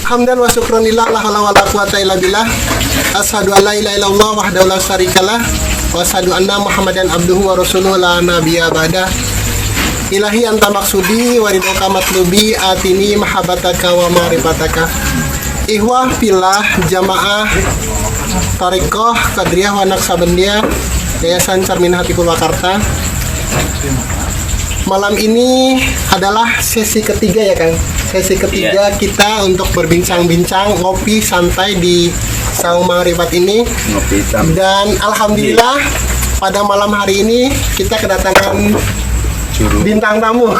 Hamdan wa syukran lillah la haula wala quwata illa billah. Asyhadu an la ilaha illallah wahdahu la syarikalah wa asyhadu anna Muhammadan abduhu wa rasuluhu la nabiyya ba'da. Ilahi anta maksudi wa ridhoka matlubi atini mahabbataka wa ma'rifataka. Ihwah fillah jamaah Thariqah Qadriyah wa Naqsabandiyah Yayasan Cermin Hati Purwakarta. Malam ini adalah sesi ketiga ya Kang. Sesi ketiga kita untuk berbincang-bincang, ngopi santai di Saung Maarifat ini. Ngopi hitam. Dan alhamdulillah pada malam hari ini kita kedatangan bintang tamu.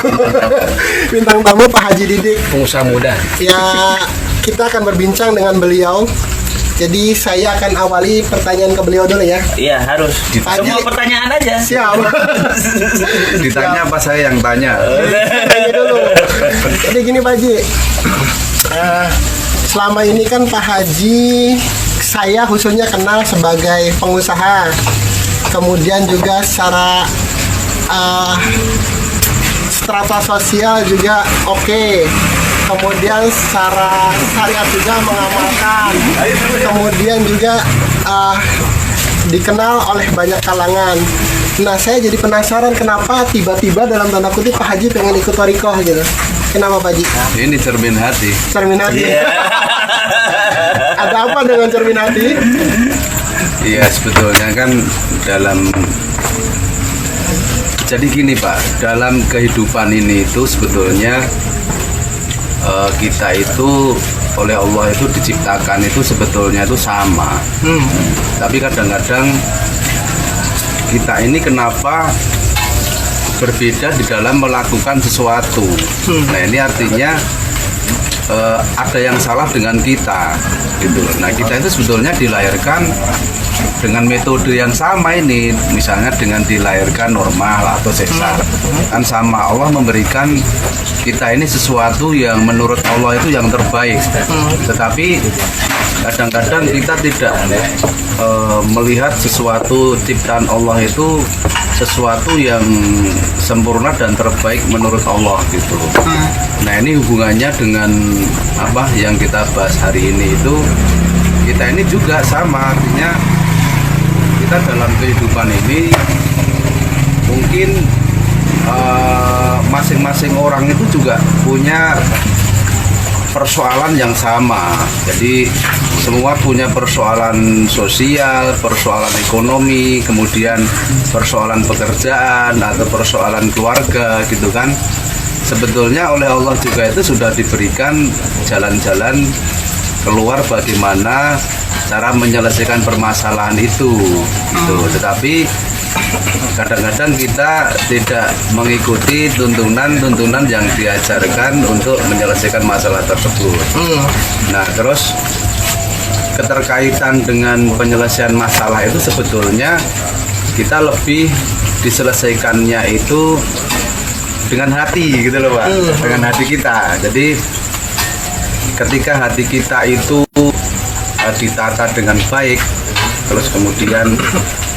Bintang tamu Pak Haji Didik, Pengusaha muda. ya, kita akan berbincang dengan beliau. Jadi saya akan awali pertanyaan ke beliau dulu ya. Iya harus. Semua pertanyaan aja. Siap. Ditanya apa saya yang tanya? Tanya dulu. Jadi gini Pak Haji, selama ini kan Pak Haji saya khususnya kenal sebagai pengusaha, kemudian juga secara strata sosial juga oke. Kemudian secara syariat juga mengamalkan, kemudian juga dikenal oleh banyak kalangan. Nah, saya jadi penasaran kenapa tiba-tiba dalam tanda kutip Pak Haji pengen ikut Thariqah gitu. Kenapa Pak Haji? Ini cermin hati. Cermin hati. Ada apa dengan cermin hati? Iya, sebetulnya kan jadi gini Pak, dalam kehidupan ini itu sebetulnya kita itu oleh Allah itu diciptakan itu sebetulnya itu sama. Tapi kadang-kadang kita ini kenapa berbeda di dalam melakukan sesuatu. Nah ini artinya ada yang salah dengan kita gitu. Nah kita itu sebetulnya dilahirkan dengan metode yang sama ini, misalnya dengan dilahirkan normal atau sesar, kan sama. Allah memberikan kita ini sesuatu yang menurut Allah itu yang terbaik, tetapi kadang-kadang kita tidak melihat sesuatu ciptaan Allah itu sesuatu yang sempurna dan terbaik menurut Allah gitu. Nah ini hubungannya dengan apa yang kita bahas hari ini itu, kita ini juga sama, artinya kita dalam kehidupan ini mungkin masing-masing orang itu juga punya persoalan yang sama. Jadi semua punya persoalan sosial, persoalan ekonomi, kemudian persoalan pekerjaan atau persoalan keluarga gitu kan. Sebetulnya oleh Allah juga itu sudah diberikan jalan-jalan keluar bagaimana cara menyelesaikan permasalahan itu gitu. Tetapi kadang-kadang kita tidak mengikuti tuntunan yang diajarkan untuk menyelesaikan masalah tersebut. Nah terus keterkaitan dengan penyelesaian masalah itu sebetulnya kita lebih diselesaikannya itu dengan hati gitu loh Pak, dengan hati kita. Jadi ketika hati kita itu ditata dengan baik, terus kemudian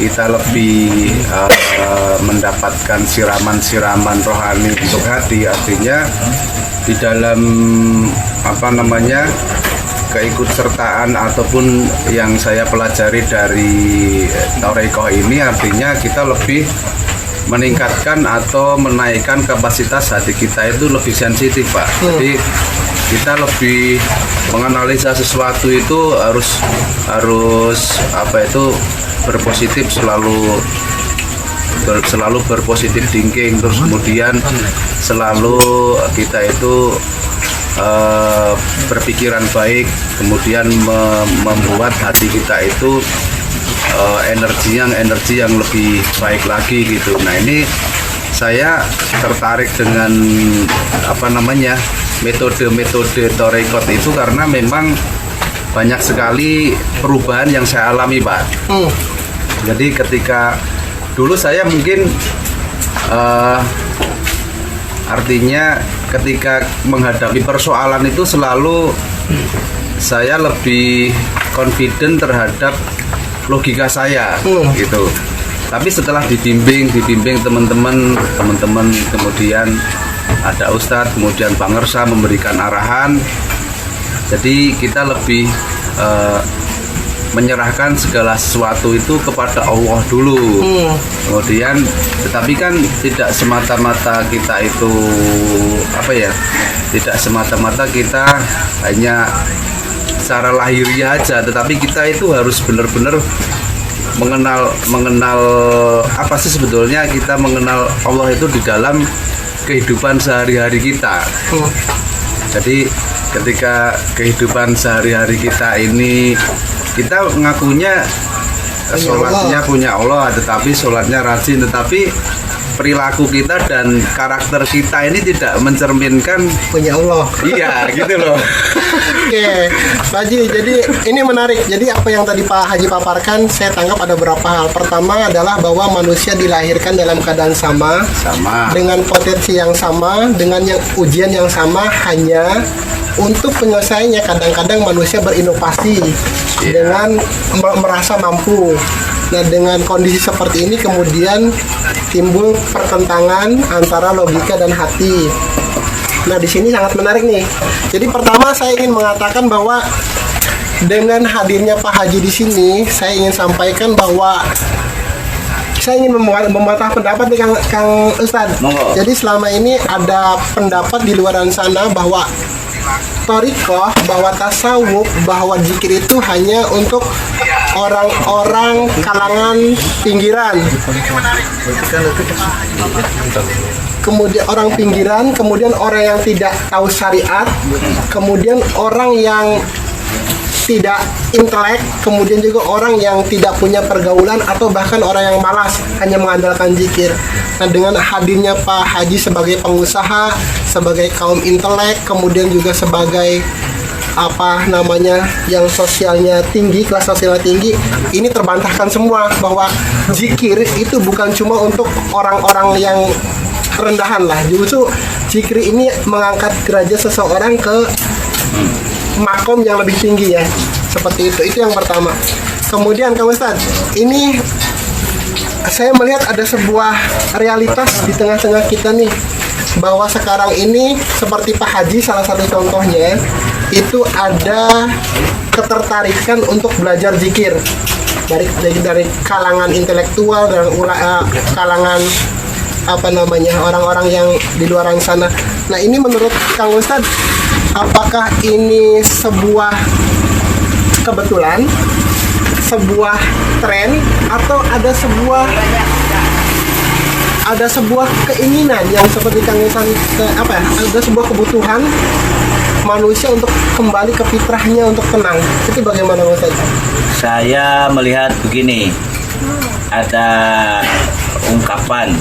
kita lebih mendapatkan siraman-siraman rohani untuk hati, artinya di dalam keikutsertaan ataupun yang saya pelajari dari Thariqah ini, artinya kita lebih meningkatkan atau menaikkan kapasitas hati kita itu lebih sensitif Pak. Jadi kita lebih menganalisa sesuatu itu harus berpositif, selalu berpositif thinking, terus kemudian selalu kita itu berpikiran baik, kemudian membuat hati kita itu energi yang lebih baik lagi gitu. Nah ini saya tertarik dengan metode Thariqah itu karena memang banyak sekali perubahan yang saya alami Pak. Jadi ketika dulu saya mungkin artinya ketika menghadapi persoalan itu selalu saya lebih confident terhadap logika saya gitu. Tapi setelah dibimbing teman-teman, kemudian ada Ustadz, kemudian Bang Ngersa memberikan arahan, Jadi kita lebih menyerahkan segala sesuatu itu kepada Allah dulu. Kemudian, tetapi kan tidak semata-mata kita itu tidak semata-mata kita hanya secara lahiriah aja, tetapi kita itu harus benar-benar mengenal apa sih sebetulnya kita mengenal Allah itu di dalam kehidupan sehari-hari kita. Jadi ketika kehidupan sehari-hari kita ini kita ngakunya sholatnya punya Allah, tetapi sholatnya rajin, tetapi perilaku kita dan karakter kita ini tidak mencerminkan punya Allah. Iya, gitu loh. Oke, Pak Haji, jadi ini menarik. Jadi apa yang tadi Pak Haji paparkan, saya tangkap ada beberapa hal. Pertama adalah bahwa manusia dilahirkan dalam keadaan sama, dengan potensi yang sama, dengan yang ujian yang sama, hanya untuk penyelesaiannya kadang-kadang manusia berinovasi dengan merasa mampu. Nah, dengan kondisi seperti ini kemudian timbul pertentangan antara logika dan hati. Nah, di sini sangat menarik nih. Jadi pertama saya ingin mengatakan bahwa dengan hadirnya Pak Haji di sini, saya ingin sampaikan bahwa saya ingin membantah pendapat nih Kang Ustadz. Jadi selama ini ada pendapat di luar sana bahwa thariqah, bahwa tasawuf, bahwa zikir itu hanya untuk orang-orang kalangan pinggiran. Kemudian orang pinggiran, kemudian orang yang tidak tahu syariat, kemudian orang yang tidak intelek, kemudian juga orang yang tidak punya pergaulan atau bahkan orang yang malas hanya mengandalkan zikir. Nah, dengan hadirnya Pak Haji sebagai pengusaha, sebagai kaum intelek, kemudian juga sebagai yang sosialnya tinggi, kelas sosialnya tinggi, ini terbantahkan semua bahwa zikir itu bukan cuma untuk orang-orang yang rendahan lah. Justru zikir ini mengangkat derajat seseorang ke makom yang lebih tinggi ya. Seperti itu yang pertama. Kemudian Kang Ustadz, ini saya melihat ada sebuah realitas di tengah-tengah kita nih, bahwa sekarang ini seperti Pak Haji salah satu contohnya, itu ada ketertarikan untuk belajar zikir dari kalangan intelektual dan kalangan orang-orang yang di luar sana. Nah, ini menurut Kang Ustadz, apakah ini sebuah kebetulan, sebuah tren, atau ada sebuah keinginan yang seperti Kang Ustadz, ada sebuah kebutuhan manusia untuk kembali ke fitrahnya untuk tenang? Itu bagaimana Ustaz? Saya melihat begini, ada ungkapan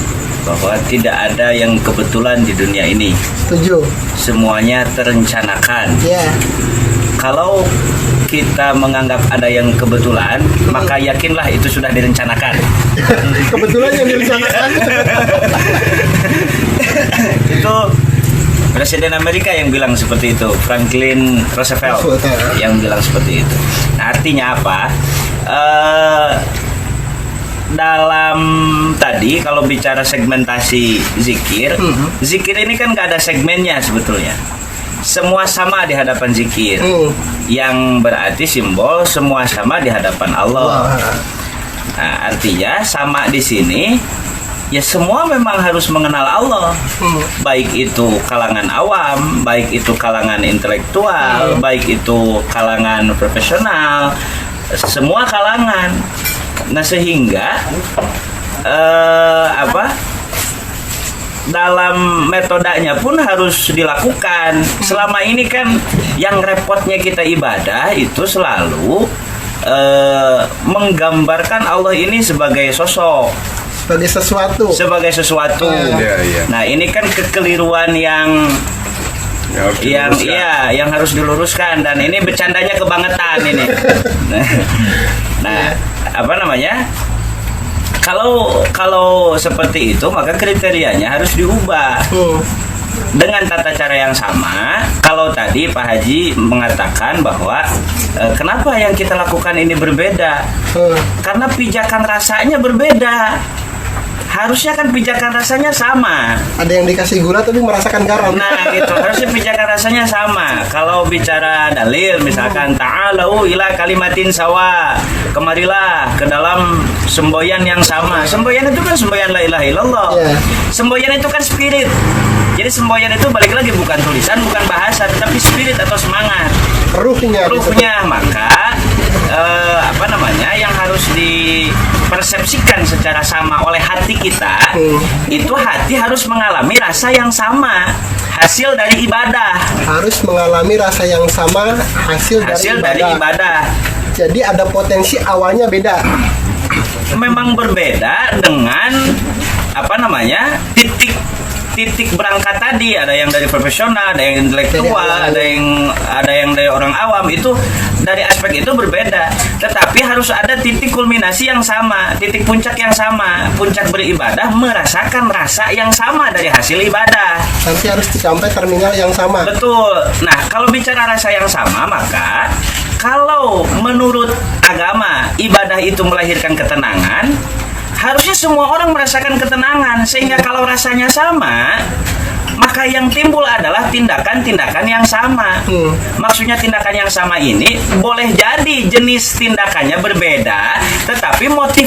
bahwa tidak ada yang kebetulan di dunia ini. Setuju. Semuanya terencanakan. Yeah. Kalau kita menganggap ada yang kebetulan, maka yakinlah itu sudah direncanakan. Kebetulan yang direncanakan. Itu Presiden Amerika yang bilang seperti itu, Franklin Roosevelt yang bilang seperti itu. Nah, artinya apa? Dalam tadi kalau bicara segmentasi zikir, zikir ini kan nggak ada segmennya sebetulnya. Semua sama di hadapan zikir, yang berarti simbol semua sama di hadapan Allah. Nah, artinya sama di sini. Ya semua memang harus mengenal Allah, baik itu kalangan awam, baik itu kalangan intelektual, baik itu kalangan profesional, semua kalangan. Nah, sehingga dalam metodenya pun harus dilakukan. Selama ini kan yang repotnya kita ibadah itu selalu menggambarkan Allah ini sebagai sosok, sebagai sesuatu. Nah, ini kan kekeliruan yang harus diluruskan, dan ini bercandanya kebangetan ini. Nah, kalau seperti itu maka kriterianya harus diubah dengan tata cara yang sama. Kalau tadi Pak Haji mengatakan bahwa kenapa yang kita lakukan ini berbeda, karena pijakan rasanya berbeda. harusnya kan pijakan rasanya sama. Ada yang dikasih gula tapi merasakan garam. Nah gitu, harusnya pijakan rasanya sama. Kalau bicara dalil misalkan ta'alau ila kalimatin sawa, kemarilah ke dalam semboyan yang sama. Semboyan itu kan semboyan la ilaha illallah. Semboyan itu kan spirit. Jadi semboyan itu balik lagi bukan tulisan, bukan bahasa, tetapi spirit atau semangat. Ruhnya. Maka yang harus dipersepsikan secara sama oleh hati kita, itu hati harus mengalami rasa yang sama hasil dari ibadah. Harus mengalami rasa yang sama hasil dari ibadah. Jadi ada potensi awalnya beda. Memang berbeda dengan titik berangkat tadi. Ada yang dari profesional, ada yang intelektual, ada yang dari orang awam. Itu dari aspek itu berbeda, tetapi harus ada titik kulminasi yang sama, titik puncak yang sama. Puncak beribadah merasakan rasa yang sama dari hasil ibadah. Nanti harus dicapai terminal yang sama. Betul. Nah, kalau bicara rasa yang sama, maka kalau menurut agama ibadah itu melahirkan ketenangan, harusnya semua orang merasakan ketenangan. Sehingga kalau rasanya sama, maka yang timbul adalah tindakan-tindakan yang sama. Maksudnya tindakan yang sama ini boleh jadi jenis tindakannya berbeda, tetapi motif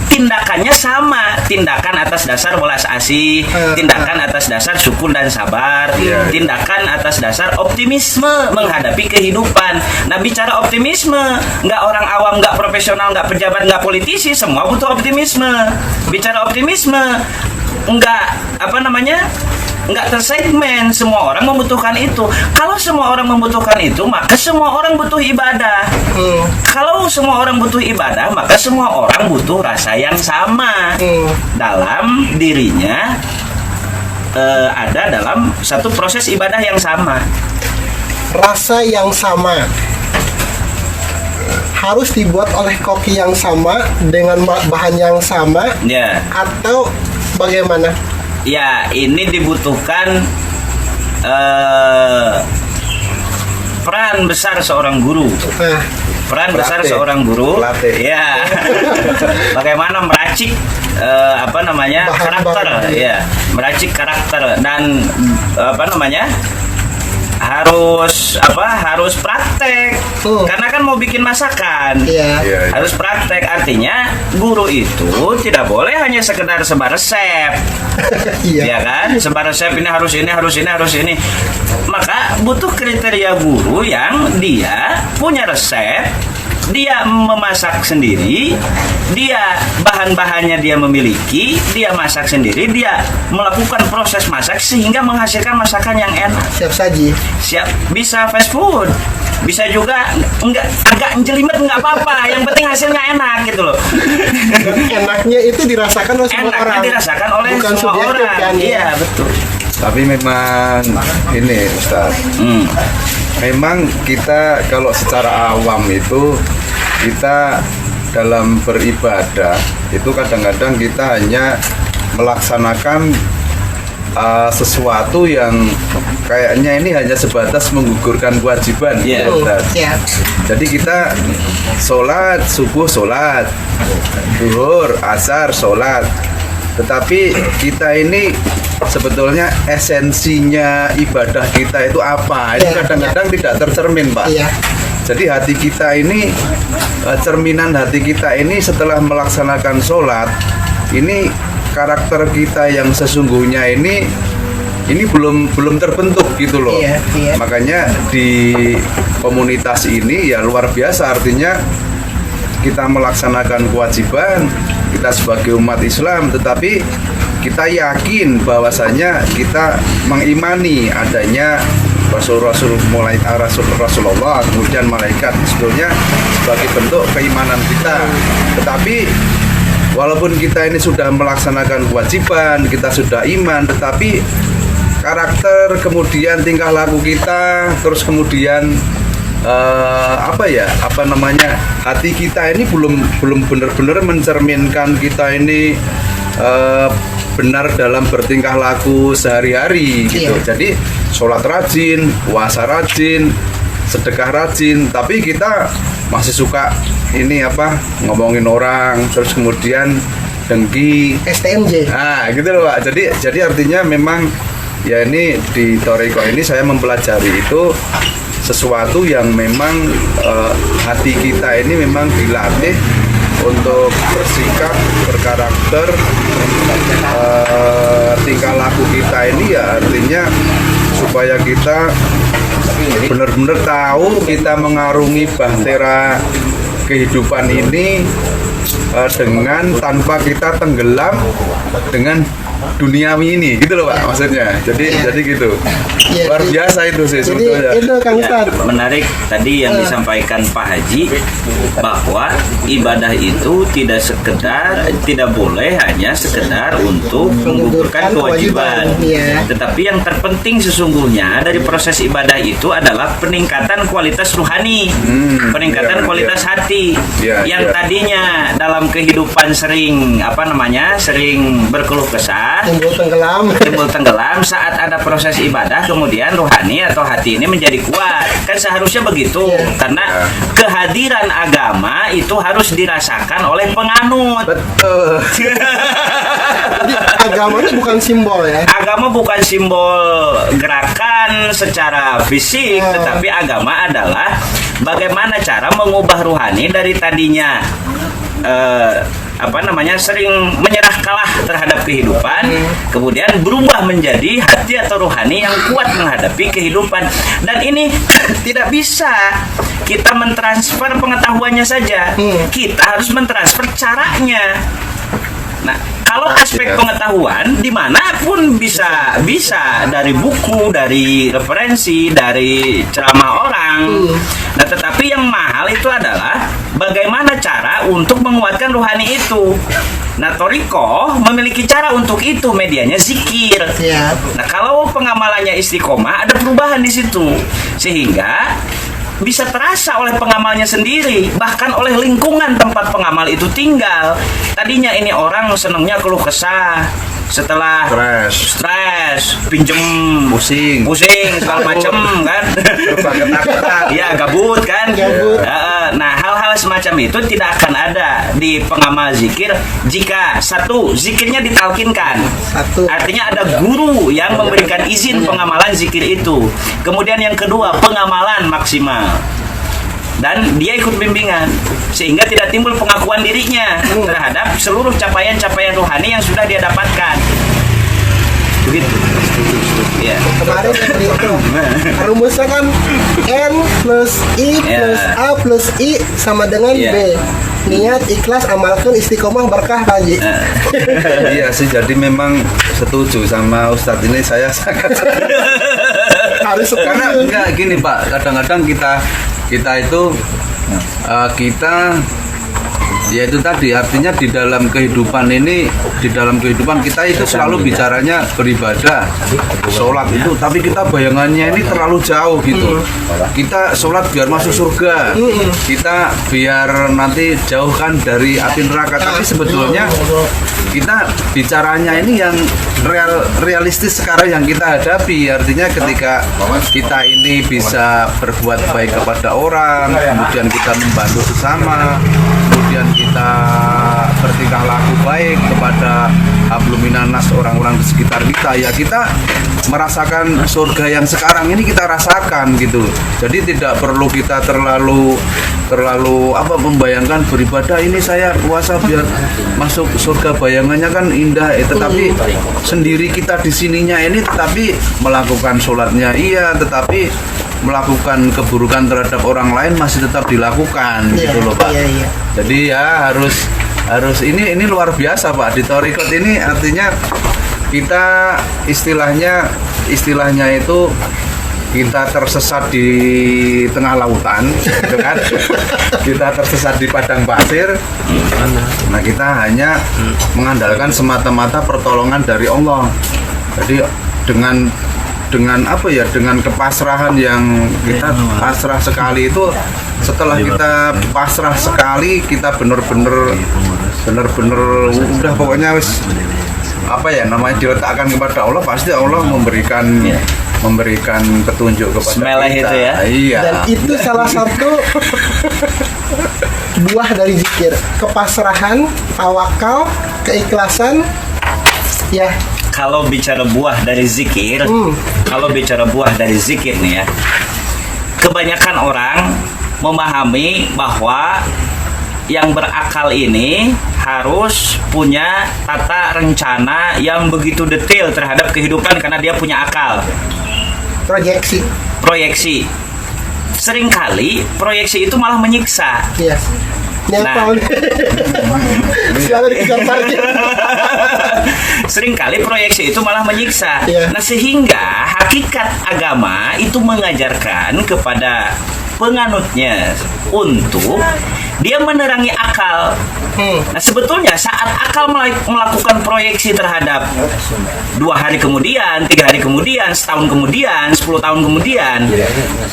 tindakannya sama. Tindakan atas dasar welas asih, tindakan atas dasar syukur dan sabar, tindakan atas dasar optimisme menghadapi kehidupan. Nah, bicara optimisme, nggak orang awam, nggak profesional, nggak pejabat, nggak politisi, semua butuh optimisme. Bicara optimisme, nggak tersegmen, semua orang membutuhkan itu. Kalau semua orang membutuhkan itu, maka semua orang butuh ibadah. Kalau semua orang butuh ibadah, maka semua orang butuh rasa yang sama dalam dirinya. Ada dalam satu proses ibadah yang sama. Rasa yang sama harus dibuat oleh koki yang sama dengan bahan yang sama, atau bagaimana? Ya, ini dibutuhkan peran besar seorang guru. Pelatih. Ya. Bagaimana meracik karakter, meracik karakter dan harus praktek. Karena kan mau bikin masakan, harus praktek. Artinya guru itu tidak boleh hanya sekedar sebar resep. Ya kan, sebar resep ini harus ini. Maka butuh kriteria guru yang dia punya resep, dia memasak sendiri, dia bahan-bahannya dia memiliki, dia masak sendiri, dia melakukan proses masak sehingga menghasilkan masakan yang enak. Siap saji. Bisa fast food, bisa juga agak jelimet nggak apa-apa, yang penting hasilnya enak gitu loh. Enaknya itu dirasakan oleh semua orang. Dirasakan oleh bukan semua orang. Kan, iya betul. Tapi memang ini Ustaz, memang kita kalau secara awam itu kita dalam beribadah itu kadang-kadang kita hanya melaksanakan sesuatu yang kayaknya ini hanya sebatas menggugurkan kewajiban. Jadi kita sholat subuh, sholat zuhur, asar, sholat, tetapi kita ini sebetulnya esensinya ibadah kita itu apa? Ini kadang-kadang tidak tercermin, Pak. Jadi hati kita ini, cerminan hati kita ini setelah melaksanakan sholat, ini karakter kita yang sesungguhnya ini belum terbentuk gitu loh. Makanya di komunitas ini ya luar biasa, artinya kita melaksanakan kewajiban kita sebagai umat Islam, tetapi kita yakin bahwasanya kita mengimani adanya Rasul-Rasul, mulai Rasulullah, kemudian malaikat, sebetulnya sebagai bentuk keimanan kita. Tetapi walaupun kita ini sudah melaksanakan kewajiban, kita sudah iman, tetapi karakter, kemudian tingkah laku kita, terus kemudian hati kita ini belum benar-benar mencerminkan kita ini benar dalam bertingkah laku sehari-hari gitu. Jadi sholat rajin, puasa rajin, sedekah rajin, tapi kita masih suka ngomongin orang, terus kemudian dengki. STMJ. Nah, gitu loh Pak. Jadi artinya memang ya ini di Toriko ini saya mempelajari itu sesuatu yang memang hati kita ini memang dilatih untuk bersikap, berkarakter, tingkah laku kita ini ya artinya supaya kita benar-benar tahu kita mengarungi bahtera kehidupan ini dengan tanpa kita tenggelam dengan duniawi ini, gitu loh Pak maksudnya. Jadi gitu. Iya, Luar biasa itu sih Jadi sebetulnya. itu Kang Ya, Ustaz. menarik tadi yang disampaikan Pak Haji bahwa ibadah itu tidak boleh hanya sekedar untuk menggugurkan kewajiban. Iya. Tetapi yang terpenting sesungguhnya dari proses ibadah itu adalah peningkatan kualitas rohani, peningkatan iya, kualitas hati. Iya, yang iya. tadinya dalam kehidupan sering berkeluh kesah, timbul tenggelam saat ada proses ibadah, kemudian rohani atau hati ini menjadi kuat. Kan seharusnya begitu, karena kehadiran agama itu harus dirasakan oleh penganut. Betul. Jadi agama itu bukan simbol ya. Agama bukan simbol gerakan secara fisik, tetapi agama adalah bagaimana cara mengubah rohani dari tadinya sering menyerah kalah terhadap kehidupan, kemudian berubah menjadi hati atau rohani yang kuat menghadapi kehidupan. Dan ini tidak bisa kita mentransfer pengetahuannya saja, kita harus mentransfer caranya. Nah, kalau aspek pengetahuan dimanapun bisa dari buku, dari referensi, dari ceramah orang. Nah, tetapi yang mahal itu adalah bagaimana cara untuk menguatkan rohani itu. Nah, Toriko memiliki cara untuk itu, medianya zikir. Iya. Nah, kalau pengamalannya istiqomah, ada perubahan di situ, sehingga bisa terasa oleh pengamalnya sendiri, bahkan oleh lingkungan tempat pengamal itu tinggal. Tadinya ini orang senangnya keluh kesah, setelah stres, pinjem, pusing segala macam kan, ya gabut kan. Nah, hal-hal semacam itu tidak akan ada di pengamal zikir jika satu, zikirnya ditalkinkan. Artinya ada guru yang memberikan izin pengamalan zikir itu. Kemudian yang kedua, pengamalan maksimal. Dan dia ikut bimbingan sehingga tidak timbul pengakuan dirinya terhadap seluruh capaian-capaian rohani yang sudah dia dapatkan. Begitu. Ya. Kemarin tadi itu rumusnya kan N plus I plus A plus I sama dengan B. Niat, ikhlas, amalkan, istiqomah, berkah, Pak Haji. Iya sih, jadi memang setuju sama Ustadz ini, saya sangat Harus karena enggak gini Pak, kadang-kadang kita itu ya itu tadi artinya di dalam kehidupan kita itu selalu bicaranya beribadah, sholat itu, tapi kita bayangannya ini terlalu jauh gitu. Kita sholat biar masuk surga, kita biar nanti jauhkan dari api neraka, tapi sebetulnya kita bicaranya ini yang realistis sekarang yang kita hadapi. Artinya ketika kita ini bisa berbuat baik kepada orang, kemudian kita membantu sesama, kemudian kita bertingkah laku baik kepada hablum minannas, orang-orang di sekitar kita, ya kita merasakan surga yang sekarang ini kita rasakan gitu. Jadi tidak perlu kita terlalu membayangkan beribadah ini saya puasa biar masuk surga, bayangannya kan indah, tetapi sendiri kita di sininya ini tetapi melakukan sholatnya iya, tetapi melakukan keburukan terhadap orang lain masih tetap dilakukan, gitu loh Pak. Jadi ya harus ini luar biasa Pak, di Torikot ini artinya kita istilahnya itu kita tersesat di tengah lautan, gitu kan? Kita tersesat di padang pasir. Nah, kita hanya mengandalkan semata-mata pertolongan dari Allah. Jadi dengan dengan kepasrahan yang kita pasrah sekali itu, setelah kita pasrah sekali, kita bener-bener udah pokoknya wis diletakkan kepada Allah, pasti Allah memberikan petunjuk kepada Semeleh kita. Itu ya. Iya. Dan itu salah satu buah dari zikir: kepasrahan, tawakal, keikhlasan, ya. Kalau bicara buah dari zikir, kalau bicara buah dari zikir nih ya, kebanyakan orang memahami bahwa yang berakal ini harus punya tata rencana yang begitu detail terhadap kehidupan karena dia punya akal. Proyeksi. Seringkali proyeksi itu malah menyiksa. Iya. Nah. Selalu dikejar target. Seringkali proyeksi itu malah menyiksa. Yeah. Nah, sehingga hakikat agama itu mengajarkan kepada penganutnya untuk dia menerangi akal. Nah, sebetulnya saat akal melakukan proyeksi terhadap 2 hari kemudian, 3 hari kemudian, setahun kemudian, 10 tahun kemudian,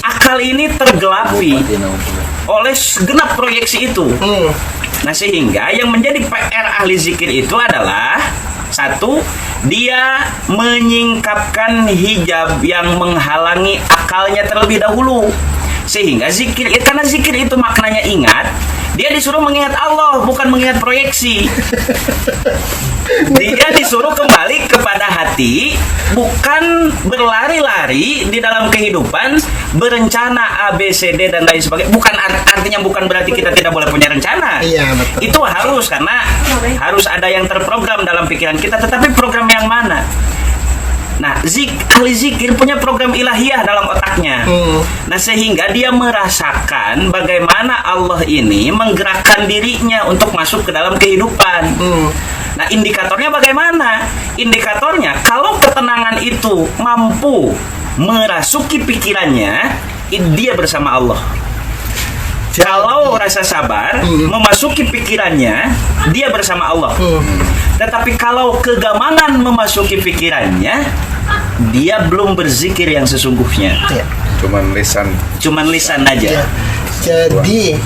akal ini tergelapi oleh segenap proyeksi itu. Nah, sehingga yang menjadi PR ahli zikir itu adalah satu, dia menyingkapkan hijab yang menghalangi akalnya terlebih dahulu. Sehingga zikir, karena zikir itu maknanya ingat, dia disuruh mengingat Allah, bukan mengingat proyeksi. Dia disuruh kembali kepada hati, bukan berlari-lari di dalam kehidupan, berencana A, B, C, D, dan lain sebagainya. Bukan artinya bukan berarti kita tidak boleh punya rencana. Iya, betul. Itu harus, karena harus ada yang terprogram dalam pikiran kita, tetapi program yang mana? Nah, ahli zikir punya program ilahiyah dalam otaknya. Nah, sehingga dia merasakan bagaimana Allah ini menggerakkan dirinya untuk masuk ke dalam kehidupan. Nah, indikatornya bagaimana? Indikatornya, kalau ketenangan itu mampu merasuki pikirannya, dia bersama Allah. Kalau rasa sabar memasuki pikirannya, dia bersama Allah. Tetapi kalau kegamangan memasuki pikirannya, dia belum berzikir yang sesungguhnya. Cuman lisan aja. Ya. Jadi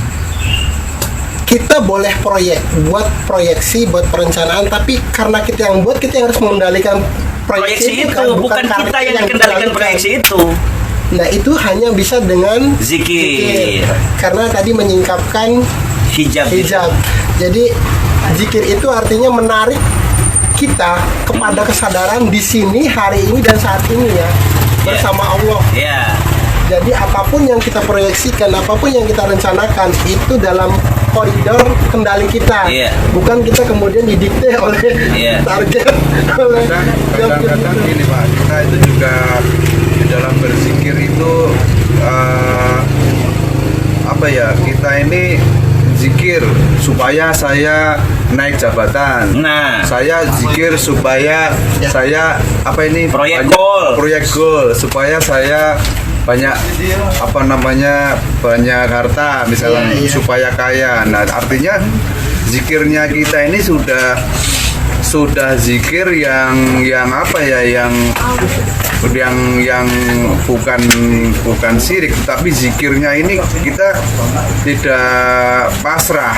kita boleh buat proyeksi, buat perencanaan, tapi karena kita yang buat, kita yang harus mengendalikan Proyeksi itu kan, bukan kita yang dikendalikan proyeksi itu. Nah, itu hanya bisa dengan Zikir. Karena tadi menyingkapkan Hijab. Jadi zikir itu artinya menarik kita kepada kesadaran di sini, hari ini, dan saat ini ya, bersama Allah. Ya. Jadi apapun yang kita proyeksikan, apapun yang kita rencanakan, itu dalam koridor kendali kita. Bukan kita kemudian didikte oleh target. Kadang-kadang gini Pak, kita itu juga di dalam berzikir itu kita ini zikir supaya saya naik jabatan. Nah, saya zikir supaya saya proyek goal supaya saya banyak banyak harta misalnya, supaya kaya. Nah, artinya zikirnya kita ini sudah zikir yang bukan syirik, tapi zikirnya ini kita tidak pasrah,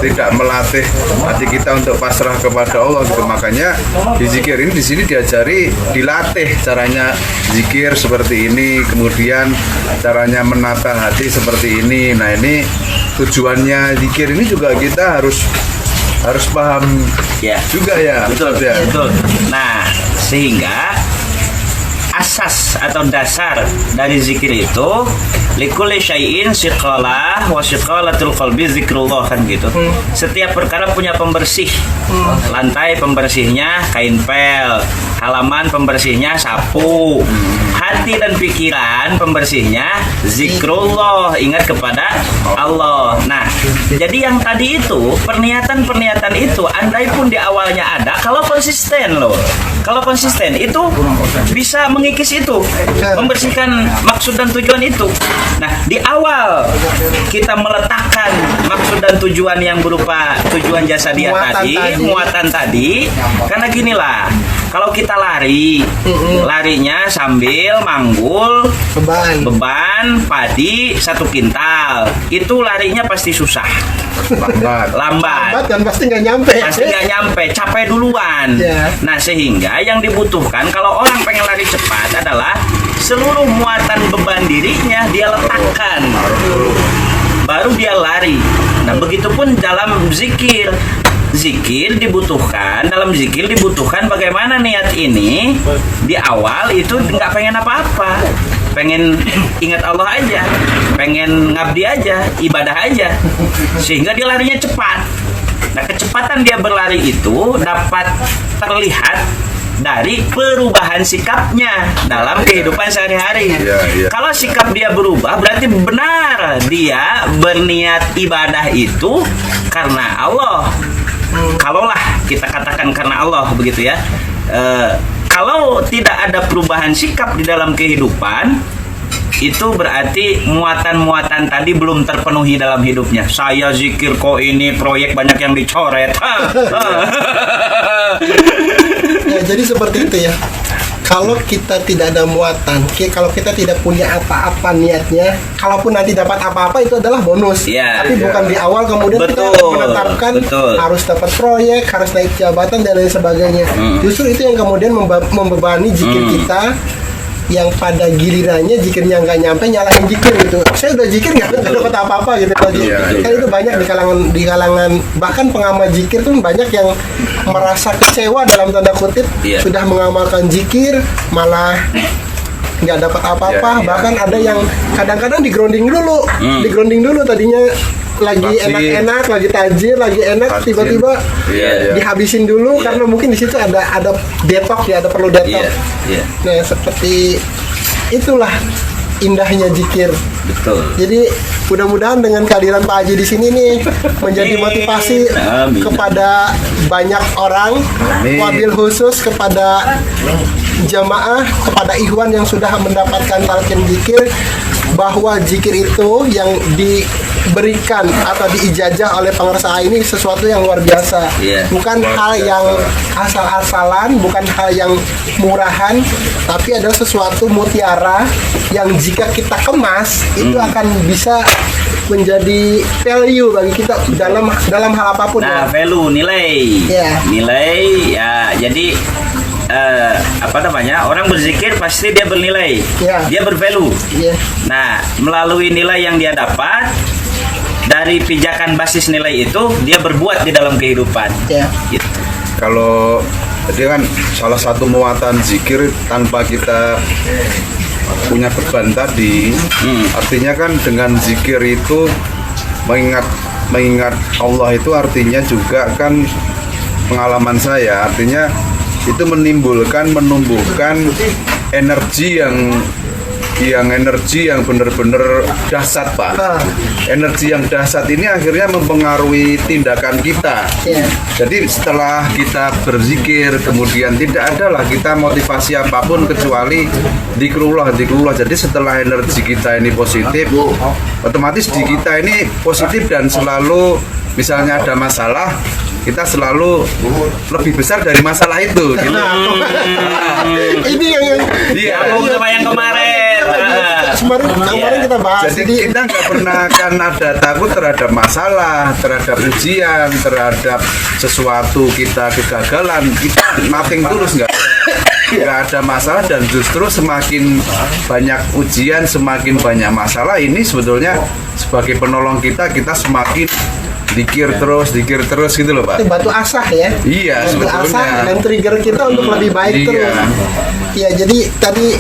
tidak melatih hati kita untuk pasrah kepada Allah gitu. Makanya di zikir ini di sini dilatih caranya zikir seperti ini, kemudian caranya menata hati seperti ini. Nah, ini tujuannya zikir ini juga kita harus paham juga ya. Betul. Nah, sehingga asas atau dasar dari zikir itu likulli syai'in siqalah wa siqalatul qalbi zikrullah, kan gitu. Setiap perkara punya pembersih. Lantai pembersihnya kain pel, halaman pembersihnya sapu, hati dan pikiran pembersihnya zikrullah, ingat kepada Allah. Nah, jadi yang tadi itu pernyataan itu andai pun di awalnya ada, kalau konsisten itu bisa mengikis itu, membersihkan maksud dan tujuan itu. Nah, di awal kita meletakkan maksud dan tujuan yang berupa tujuan jasadiah muatan tadi, karena ginilah, kalau kita larinya sambil manggul beban padi 1 kintal, itu larinya pasti susah, lambat dan pasti nggak nyampe, capek duluan. Nah, sehingga yang dibutuhkan kalau orang pengen lari cepat adalah seluruh muatan beban dirinya dia letakkan, baru dia lari. Nah, begitupun dalam zikir. Dalam zikir dibutuhkan bagaimana niat ini di awal itu nggak pengen apa-apa, pengen ingat Allah aja, pengen ngabdi aja, ibadah aja, sehingga dia larinya cepat. Nah, kecepatan dia berlari itu dapat terlihat dari perubahan sikapnya dalam kehidupan sehari-hari. Kalau sikap dia berubah, berarti benar dia berniat ibadah itu karena Allah. Kalaulah kita katakan karena Allah, begitu ya. Kalau tidak ada perubahan sikap di dalam kehidupan, itu berarti muatan-muatan tadi belum terpenuhi dalam hidupnya. Saya zikir kok ini proyek banyak yang dicoret. Ya, jadi seperti itu ya. Kalau kita tidak ada muatan, kalau kita tidak punya apa-apa niatnya, kalaupun nanti dapat apa-apa itu adalah bonus. Tapi bukan di awal kemudian kita menetapkan harus dapat proyek, harus naik jabatan dan lain sebagainya. Justru itu yang kemudian membebani zikir kita, yang pada gilirannya zikirnya nggak nyampe nyalahin zikir gitu. Saya udah zikir nggak dapat apa-apa gitu. Kan itu banyak di kalangan bahkan pengamal zikir tuh banyak yang merasa kecewa dalam tanda kutip, sudah mengamalkan zikir malah nggak dapat apa-apa. Bahkan ada yang kadang-kadang digrounding dulu tadinya lagi enak-enak, lagi tajir, lagi enak, tiba-tiba dihabisin dulu karena mungkin di situ ada detox ya, ada perlu detox. Nah, seperti itulah indahnya zikir. Betul. Jadi mudah-mudahan dengan kehadiran Pak Haji di sini nih menjadi motivasi kepada banyak orang, wabil khusus kepada jamaah, kepada ikhwan yang sudah mendapatkan talqin zikir, bahwa zikir itu yang diberikan atau diijazah oleh pengusaha ini sesuatu yang luar biasa. Bukan hal yang asal-asalan, bukan hal yang murahan, tapi adalah sesuatu mutiara yang jika kita kemas itu akan bisa menjadi value bagi kita dalam hal apapun. Nah, value, nilai. Nilai ya. Jadi orang berzikir pasti dia bernilai, dia bervalue. Nah, melalui nilai yang dia dapat dari pijakan basis nilai itu, dia berbuat di dalam kehidupan. Gitu. Kalau jadi kan salah satu muatan zikir tanpa kita punya beban tadi, artinya kan dengan zikir itu mengingat Allah itu artinya juga kan pengalaman saya, artinya itu menumbuhkan energi yang benar-benar dahsyat, Pak. Energi yang dahsyat ini akhirnya mempengaruhi tindakan kita. Jadi setelah kita berzikir, kemudian tidak ada lah kita motivasi apapun kecuali dzikrullah. Jadi setelah energi kita ini positif, otomatis di kita ini positif dan selalu misalnya ada masalah, kita selalu lebih besar dari masalah itu. Gitu. Ini yang sama yang kemarin. Kemarin kita bahas. Jadi kita nggak pernah akan ada takut terhadap masalah, terhadap ujian, terhadap sesuatu kita kegagalan. Kita nothing tulus, nggak ada masalah, dan justru semakin banyak ujian, semakin banyak masalah, ini sebetulnya sebagai penolong kita semakin dikir terus gitu loh, Pak. Itu batu asah ya. Iya, batu sebetulnya. Asah dan trigger kita untuk lebih baik terus. Iya, jadi tadi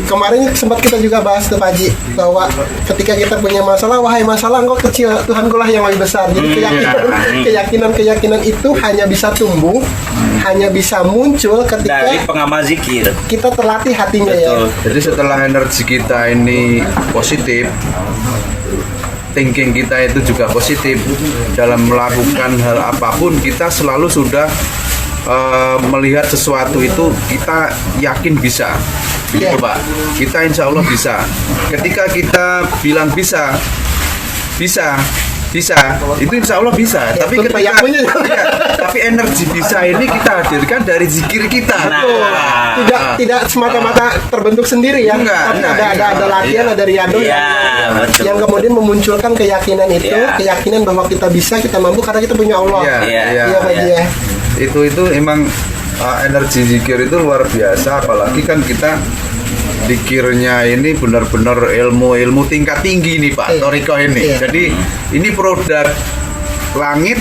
kemarin sempat kita juga bahas tuh Pak Haji, bahwa ketika kita punya masalah, wahai masalah engkau kecil, Tuhanku lah yang lebih besar. Jadi keyakinan itu hanya bisa tumbuh, hanya bisa muncul ketika dari pengamal zikir kita terlatih hatinya. Betul. Ya. Jadi setelah energi kita ini positif, thinking kita itu juga positif, dalam melakukan hal apapun kita selalu sudah melihat sesuatu itu kita yakin bisa, gitu Pak. Kita insya Allah bisa. Ketika kita bilang bisa, itu insya Allah bisa. Tapi ketika tapi energi bisa ini kita hadirkan dari zikir kita. Tidak semata-mata terbentuk sendiri ya. Tapi ada latihan, ada riado yang kemudian memunculkan keyakinan itu, keyakinan bahwa kita bisa, kita mampu karena kita punya Allah. Itu emang energi zikir itu luar biasa, apalagi kan kita dikirnya ini benar-benar ilmu tingkat tinggi nih Pak, Thariqah ini. Jadi ini produk langit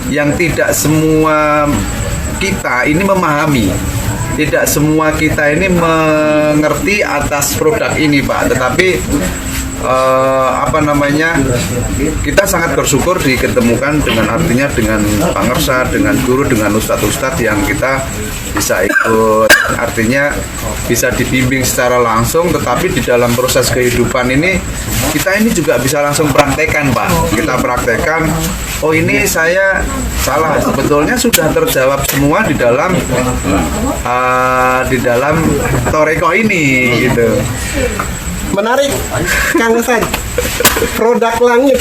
yang tidak semua kita ini memahami. Tidak semua kita ini mengerti atas produk ini Pak, tetapi kita sangat bersyukur diketemukan dengan artinya dengan pangersa, dengan guru, dengan ustadz-ustadz yang kita bisa ikut, artinya bisa dibimbing secara langsung, tetapi di dalam proses kehidupan ini kita ini juga bisa langsung praktekkan Pak. Kita praktekkan, oh ini saya salah, sebetulnya sudah terjawab semua di dalam Thariqah ini gitu. Menarik, Kang Ustadz. Produk langit.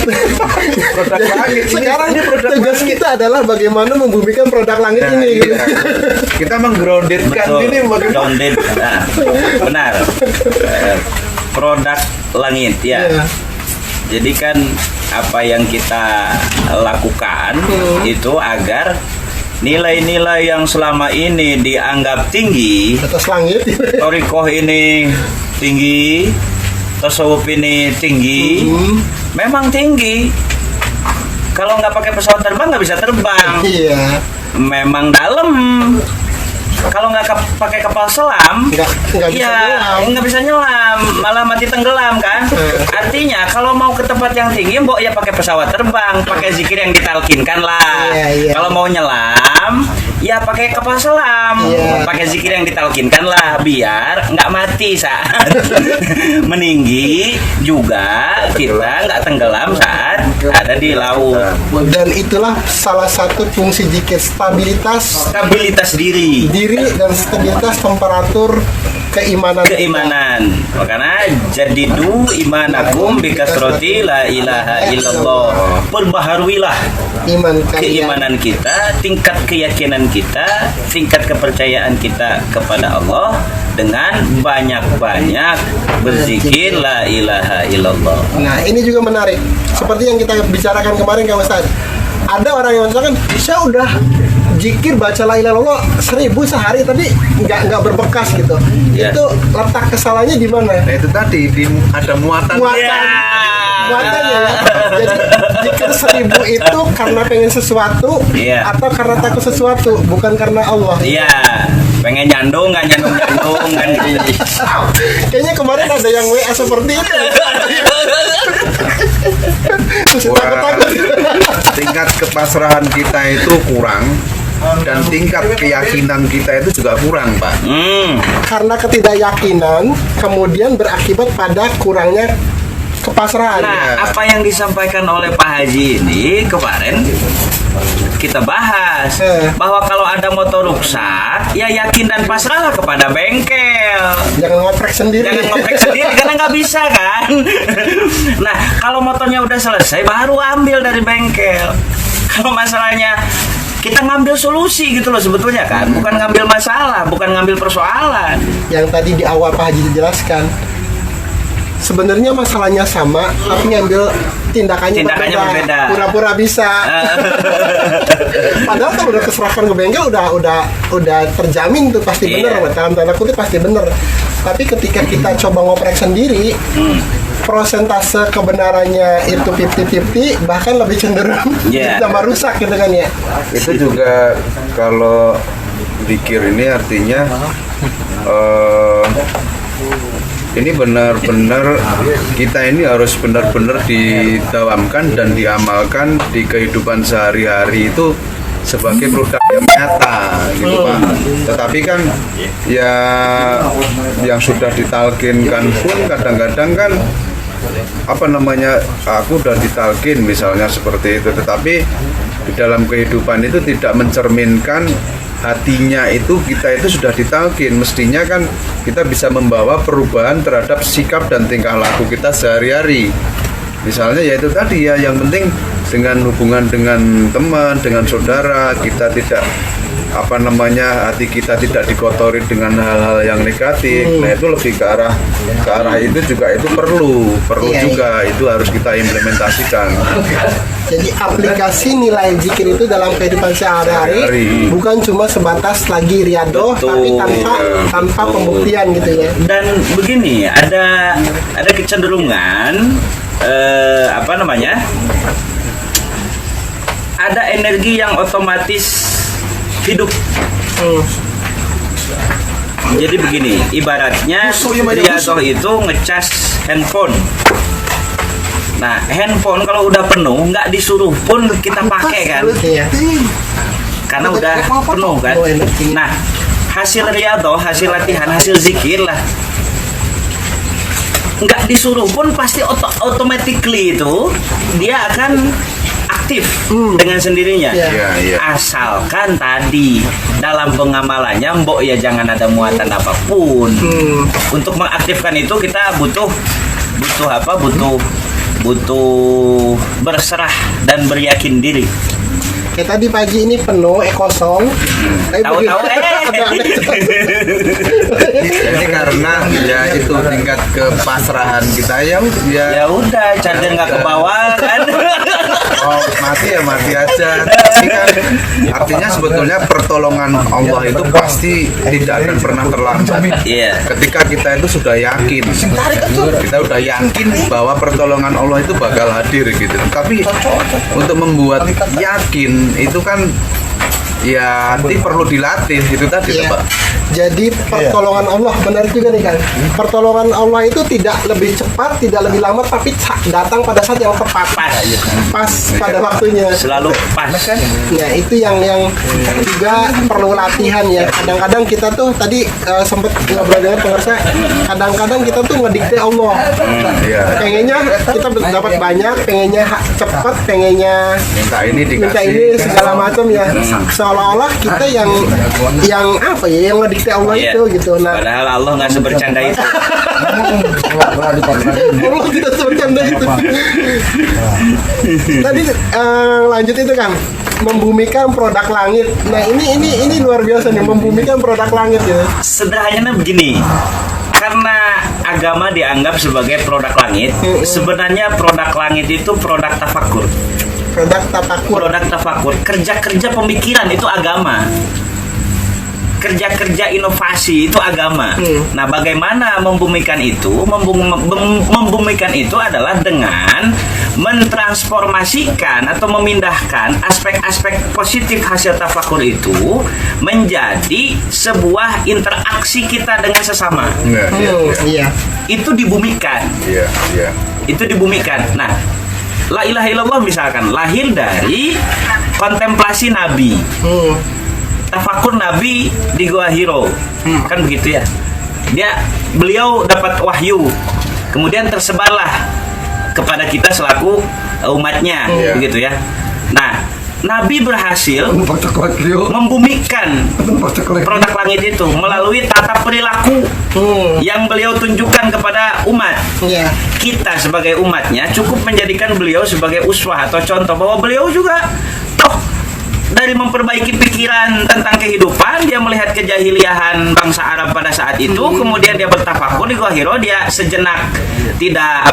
Produk langit. Sekarang ini produk tugas langit. kita adalah bagaimana membumikan produk langit Nah, ini. Gitu. iya. Kita menggroundedkan ini bagaimana? Grounded. Nah, benar. Produk langit ya. Iya. Jadi kan apa yang kita lakukan itu agar nilai-nilai yang selama ini dianggap tinggi, Atas langit. Thariqah ini tinggi, tasawuf ini tinggi, memang tinggi. Kalau nggak pakai pesawat terbang nggak bisa terbang. Iya. Memang dalam. Kalau nggak pakai kapal selam, Nggak bisa nyelam. nggak bisa nyelam, malah mati tenggelam kan. Artinya kalau mau ke tempat yang tinggi, mbok ya pakai pesawat terbang, pakai zikir yang ditalkinkan lah. Iya. Kalau mau nyelam, ya pakai kapal selam, Iya. pakai zikir yang ditalkinkan lah, biar nggak mati saat meninggi, juga kita nggak tenggelam saat ada di laut. Dan itulah salah satu fungsi zikir, stabilitas Stabilitas diri. dan stabilitas temperatur keimanan. Makanya jadidu imanakum bikasroti la ilaha illallah. Perbaharuilah Iman kalian. keimanan kita, tingkat keyakinan kita, tingkat kepercayaan kita kepada Allah dengan banyak-banyak berzikir la ilaha illallah. Nah, ini juga menarik. Seperti yang kita bicarakan kemarin Kang Ustadz. Ada orang yang misalkan, saya udah zikir baca la ilaha illallah 1000 sehari tapi nggak berbekas gitu. Ya. Itu letak kesalahannya di mana? Nah itu tadi ada muatan. Muatannya ya. Jadi zikir 1000 itu karena pengen sesuatu Iya. atau karena takut sesuatu, bukan karena Allah. Iya, pengen nyandung nggak nyandung kan gitu. Kayaknya kemarin ada yang WA seperti itu. Terus takut-takut. Tingkat kepasrahan kita itu kurang dan tingkat keyakinan kita itu juga kurang Pak. Karena ketidakyakinan kemudian berakibat pada kurangnya kepasrahan. Nah, apa yang disampaikan oleh Pak Haji ini kemarin kita bahas bahwa kalau ada motor rusak, ya yakin dan pasrahlah kepada bengkel. Jangan ngoprek sendiri. Jangan ngoprek sendiri karena nggak bisa kan. Nah, kalau motornya udah selesai, baru ambil dari bengkel. Kalau masalahnya kita ngambil solusi gitu loh sebetulnya kan, bukan ngambil masalah, bukan ngambil persoalan. Yang tadi di awal Pak Haji dijelaskan, sebenarnya masalahnya sama, tapi ngambil tindakannya berbeda. Pura-pura bisa. Padahal kalau udah keserahkan ke bengkel udah terjamin tuh pasti bener, dalam tanda kutip pasti bener. Tapi ketika kita coba ngoprek sendiri, prosentase kebenarannya itu 50-50, bahkan lebih cenderung tambah rusak gitu kan ya. Itu juga kalau zikir ini artinya ini benar-benar kita ini harus benar-benar didawamkan dan diamalkan di kehidupan sehari-hari itu sebagai produk yang nyata gitu Pak. Tetapi kan ya yang sudah ditalkinkan pun kadang-kadang kan aku udah ditalkin misalnya seperti itu, tetapi di dalam kehidupan itu tidak mencerminkan hatinya itu kita itu sudah ditalkin. Mestinya kan kita bisa membawa perubahan terhadap sikap dan tingkah laku kita sehari-hari. Misalnya ya itu tadi ya, yang penting dengan hubungan dengan teman, dengan saudara, kita tidak hati kita tidak dikotori dengan hal-hal yang negatif. Nah itu lebih ke arah itu juga, itu perlu Iya, juga itu harus kita implementasikan. Jadi aplikasi nilai zikir itu dalam kehidupan sehari-hari bukan cuma sebatas lagi riadoh, Betul. tapi tanpa pembuktian gitu ya. Dan begini, ada kecenderungan ada energi yang otomatis hidup. Jadi begini, ibaratnya riadoh itu ngecas handphone. Nah, handphone kalau udah penuh nggak disuruh pun kita pakai kan, Iya. karena udah penuh kan. Nah, hasil riadoh, hasil latihan, hasil zikir lah, nggak disuruh pun pasti automatically itu dia akan aktif dengan sendirinya. Iya. Asalkan tadi dalam pengamalannya mbok ya jangan ada muatan apapun. Untuk mengaktifkan itu kita butuh berserah dan beryakin diri. Kayak tadi pagi ini penuh, kosong. Tahu-tahu Jadi karena ya itu tingkat kepasrahan kita ya udah, charger nggak ke bawah kan. oh mati aja. Tapi kan artinya sebetulnya pertolongan Allah itu pasti tidak akan pernah terlambat. Iya. Ketika kita itu sudah yakin, kita udah yakin bahwa pertolongan Allah itu bakal hadir gitu. Tapi untuk membuat yakin itu kan ya perlu dilatih itu tadi, Iya. Pak. Jadi pertolongan Allah, benar juga nih kan. Pertolongan Allah itu tidak lebih cepat, tidak lebih lama, tapi datang pada saat yang tepat. Pas pada waktunya. Selalu pas kan. Nah itu yang juga perlu latihan ya. Kadang-kadang kita tuh tadi sempat ngobrol dengan pemirsa. Kadang-kadang kita tuh ngedikte Allah. Iya. Pengennya kita dapat banyak, pengennya cepat, pengennya Minta ini dikasih. minta ini segala macam ya. Seolah-olah kita yang apa ya, yang ngedikte Allah Iya. itu gitu. Nah, Padahal Allah nggak sebercanda itu. Allah tidak sebercanda itu. Tadi lanjut itu kan, membumikan produk langit. Nah ini luar biasa nih, membumikan produk langit ya. Sederhananya begini, karena agama dianggap sebagai produk langit, sebenarnya produk langit itu produk tafakur. Produk tafakur, kerja-kerja pemikiran itu agama. Kerja-kerja inovasi itu agama. Nah, bagaimana membumikan itu? Membumikan itu adalah dengan mentransformasikan atau memindahkan aspek-aspek positif hasil tafakur itu menjadi sebuah interaksi kita dengan sesama. Iya. Itu dibumikan. Iya. Itu dibumikan. Nah, la ilaha illallah misalkan lahir dari kontemplasi Nabi. Tafakur Nabi di Gua Hiro, kan begitu ya. Beliau dapat wahyu, kemudian tersebarlah kepada kita selaku umatnya, begitu ya. Nah, Nabi berhasil membumikan produk langit itu melalui tata perilaku yang beliau tunjukkan kepada umat. Kita sebagai umatnya cukup menjadikan beliau sebagai uswah atau contoh bahwa beliau juga dari memperbaiki pikiran tentang kehidupan, dia melihat kejahiliahan bangsa Arab pada saat itu, kemudian dia bertafakur di Gua Hiro, dia sejenak tidak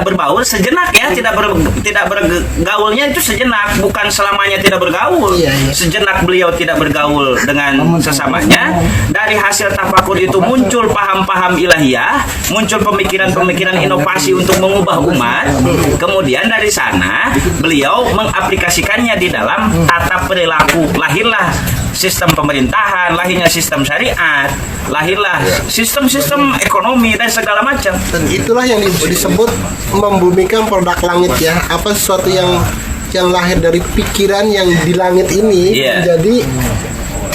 berbaur, sejenak ya, tidak bergaulnya itu sejenak, bukan selamanya tidak bergaul. Sejenak beliau tidak bergaul dengan sesamanya. Dari hasil tafakur itu muncul paham-paham ilahiyah, muncul pemikiran-pemikiran inovasi untuk mengubah umat. Kemudian dari sana beliau mengaplikasikannya di dalam tata perilaku. Lahirlah sistem pemerintahan, lahirnya sistem syariat, lahirlah sistem-sistem ekonomi dan segala macam. Dan itulah yang disebut membumikan produk langit ya. Apa sesuatu yang lahir dari pikiran yang di langit ini menjadi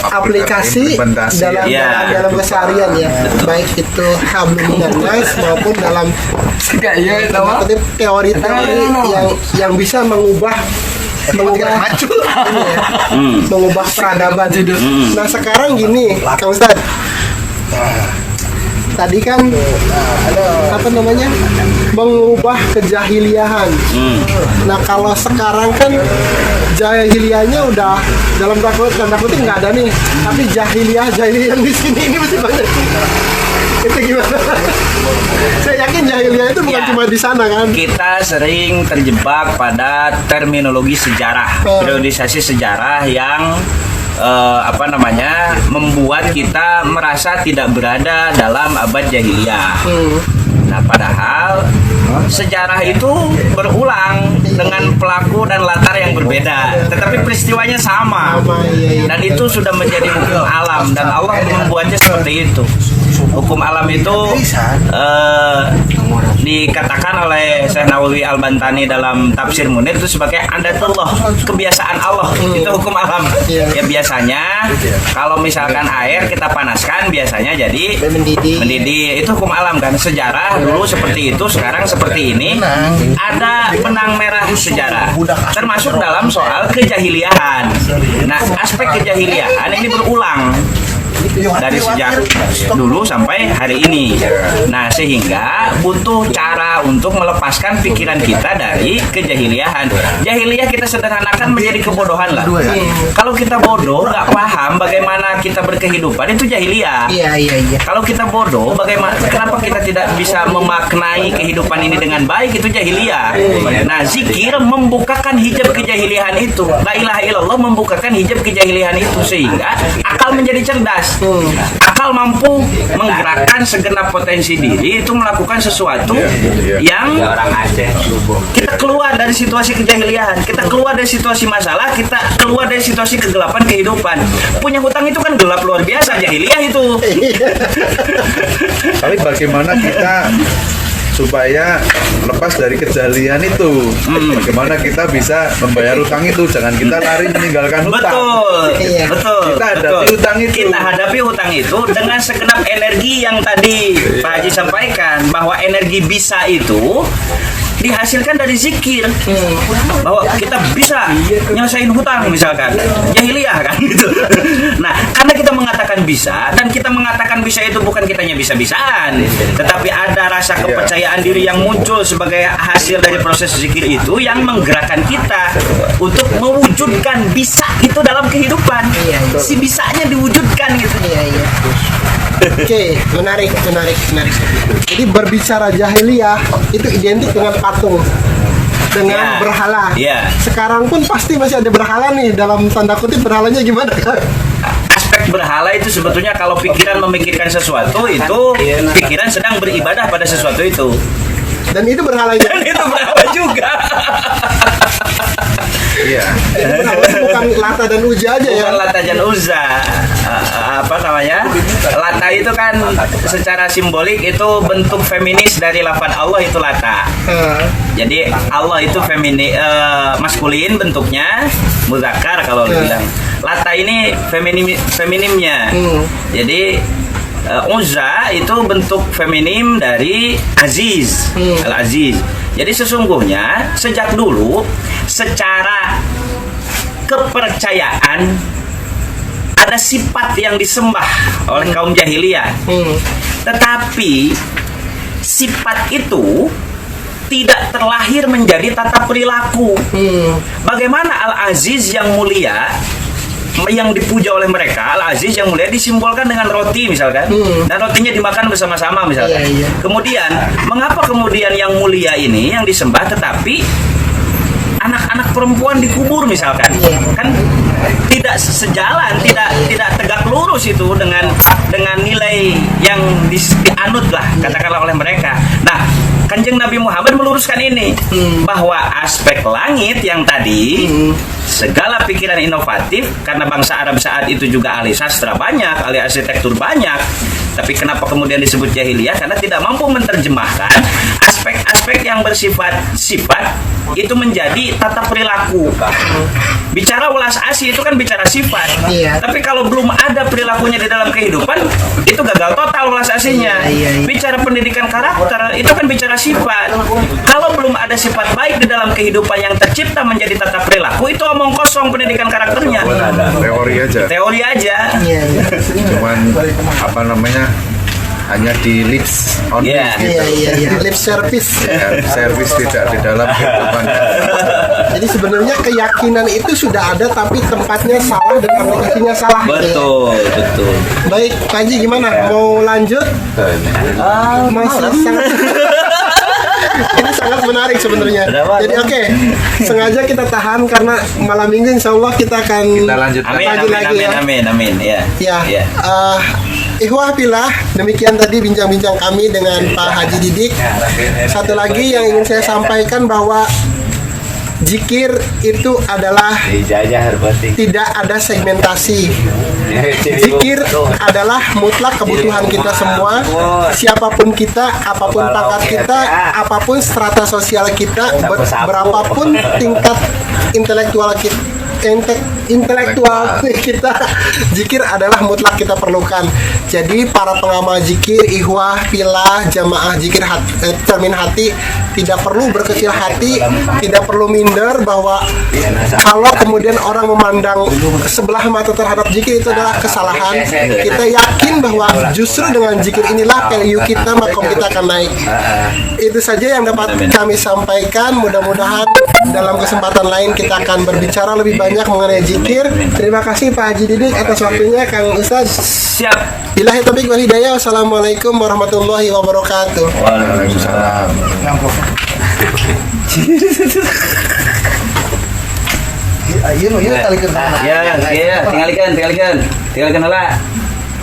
aplikasi dalam keseharian ya. Baik itu hablum minannas maupun dalam teori-teori yang bisa mengubah mengubah peradaban. Nah sekarang gini, Kang Ustadz, tadi kan apa namanya, mengubah kejahiliahan. Nah kalau sekarang kan jahiliyahnya udah dalam tanda kutip nggak ada nih, tapi jahiliyah yang di sini ini masih banyak. Itu gimana? Saya yakin jahiliyah itu bukan Ya. cuma di sana kan. Kita sering terjebak pada terminologi sejarah, periodisasi sejarah yang membuat kita merasa tidak berada dalam abad jahiliyah. Nah, padahal sejarah itu berulang dengan pelaku dan latar yang berbeda, tetapi peristiwanya sama. Dan itu sudah menjadi hukum alam dan Allah membuatnya seperti itu. Hukum alam itu dikatakan oleh Syekh Nawawi Al-Bantani dalam Tafsir Munir itu sebagai adatullah, kebiasaan Allah. Itu hukum alam. Ya biasanya kalau misalkan air kita panaskan biasanya jadi mendidih. Itu hukum alam kan. Sejarah dulu seperti itu, sekarang seperti ini. Ada benang merah sejarah, termasuk dalam soal kejahiliahan. Nah, aspek kejahiliahan ini berulang dari sejak dulu sampai hari ini. Nah, sehingga butuh cara untuk melepaskan pikiran kita dari kejahiliahan. Jahiliyah kita sederhanakan menjadi kebodohan lah. Kalau kita bodoh, nggak paham bagaimana kita berkehidupan, itu jahiliyah. Iya. Kalau kita bodoh, bagaimana? Kenapa kita tidak bisa memaknai kehidupan ini dengan baik? Itu jahiliyah. Nah, zikir membukakan hijab kejahiliahan itu. La ilaha illallah membukakan hijab kejahiliahan itu sehingga akal menjadi cerdas. Akal mampu menggerakkan segenap potensi diri itu melakukan sesuatu yang kita keluar dari situasi kejahiliahan, kita keluar dari situasi masalah, kita keluar dari situasi kegelapan kehidupan. Punya hutang itu kan gelap luar biasa, jahiliyah itu. Tapi bagaimana kita supaya lepas dari kejahilian itu? Bagaimana kita bisa membayar utang itu? Jangan kita lari meninggalkan hutang. Betul. Kita hadapi hutang itu. Kita hadapi hutang itu dengan segenap energi yang tadi Pak Haji sampaikan, bahwa energi bisa itu dihasilkan dari zikir, bahwa kita bisa nyelesain hutang misalkan, jahiliyah kan gitu. Nah, karena kita mengatakan bisa, dan kita mengatakan bisa itu bukan kitanya bisa-bisaan, tetapi ada rasa kepercayaan diri yang muncul sebagai hasil dari proses zikir itu yang menggerakkan kita untuk mewujudkan bisa itu dalam kehidupan. Si bisanya diwujudkan gitu. Oke, menarik. Jadi berbicara jahiliyah itu identik dengan patung, dengan berhala. Sekarang pun pasti masih ada berhala nih, dalam tanda kutip berhalanya gimana kan? Aspek berhala itu sebetulnya kalau pikiran memikirkan sesuatu itu pikiran sedang beribadah pada sesuatu itu. Dan itu berhalanya. Dan itu berhala juga. Iya. Jadi berhala itu bukan Lata dan Uzza aja ya. Bukan Lata dan Uzza. Lata itu kan secara simbolik itu bentuk feminis dari lafaz Allah, itu Lata. Jadi Allah itu maskulin bentuknya, muzakkar kalau bilang. Lata ini feminimnya. Jadi Uzza itu bentuk feminim dari Aziz, Al-Aziz. Jadi sesungguhnya sejak dulu secara kepercayaan ada sifat yang disembah oleh kaum jahiliyah. Tetapi sifat itu tidak terlahir menjadi tata perilaku. Bagaimana Al-Aziz yang mulia, yang dipuja oleh mereka, Al-Aziz yang mulia disimbolkan dengan roti misalkan, dan rotinya dimakan bersama-sama misalkan. Kemudian mengapa kemudian yang mulia ini yang disembah tetapi anak-anak perempuan dikubur misalkan? Kan tidak sejalan, tidak tegak lurus itu dengan nilai yang dianut lah katakanlah oleh mereka. Nah, Kanjeng Nabi Muhammad meluruskan ini, bahwa aspek langit yang tadi segala pikiran inovatif, karena bangsa Arab saat itu juga ahli sastra banyak, ahli arsitektur banyak, tapi kenapa kemudian disebut jahiliyah? Karena tidak mampu menerjemahkan aspek-aspek yang bersifat sifat itu menjadi tata perilaku. Bicara welas asih itu kan bicara sifat, tapi kalau belum ada perilakunya di dalam kehidupan itu gagal total welas asihnya. Bicara pendidikan karakter itu kan bicara sifat. Kalau belum ada sifat baik di dalam kehidupan yang tercipta menjadi tata perilaku, itu omong kosong pendidikan karakternya. Teori aja. Teori aja. Cuman hanya di lips only Iya. gitu. Iya. Lip service. Ya, servis tidak di dalam kehidupan. Jadi sebenarnya keyakinan itu sudah ada tapi tempatnya salah dan aplikasinya salah. Betul, betul. Baik, Pak Haji gimana? Mau lanjut? Masih sangat ini sangat menarik sebenarnya. Berapa? Jadi oke, sengaja kita tahan karena malam minggu insya Allah kita akan Kita lanjutkan. Amin. Ya. ya. Ya. Ikhwah filah, demikian tadi bincang-bincang kami dengan Pak Haji Didik. Satu lagi yang ingin saya sampaikan bahwa zikir itu adalah tidak ada segmentasi. Zikir adalah mutlak kebutuhan kita semua. Siapapun kita, apapun pangkat kita, apapun strata sosial kita, berapapun tingkat intelektual kita, zikir adalah mutlak kita perlukan. Jadi para pengamal zikir, ikhwah, filah, jamaah zikir cermin hati tidak perlu berkecil hati, tidak perlu minder bahwa kalau kemudian orang memandang sebelah mata terhadap zikir itu adalah kesalahan. Kita yakin bahwa justru dengan zikir inilah value kita, makom kita akan naik. Itu saja yang dapat kami sampaikan. Mudah-mudahan dalam kesempatan lain kita akan berbicara lebih banyak mengenai zikir. Terima kasih Pak Haji Didik atas waktunya, Kang Ustaz. Siap. Billahi taufiq wal hidayah. Wassalamualaikum warahmatullahi wabarakatuh. Waalaikumsalam. Ayo, Ya, tinggalkan lah.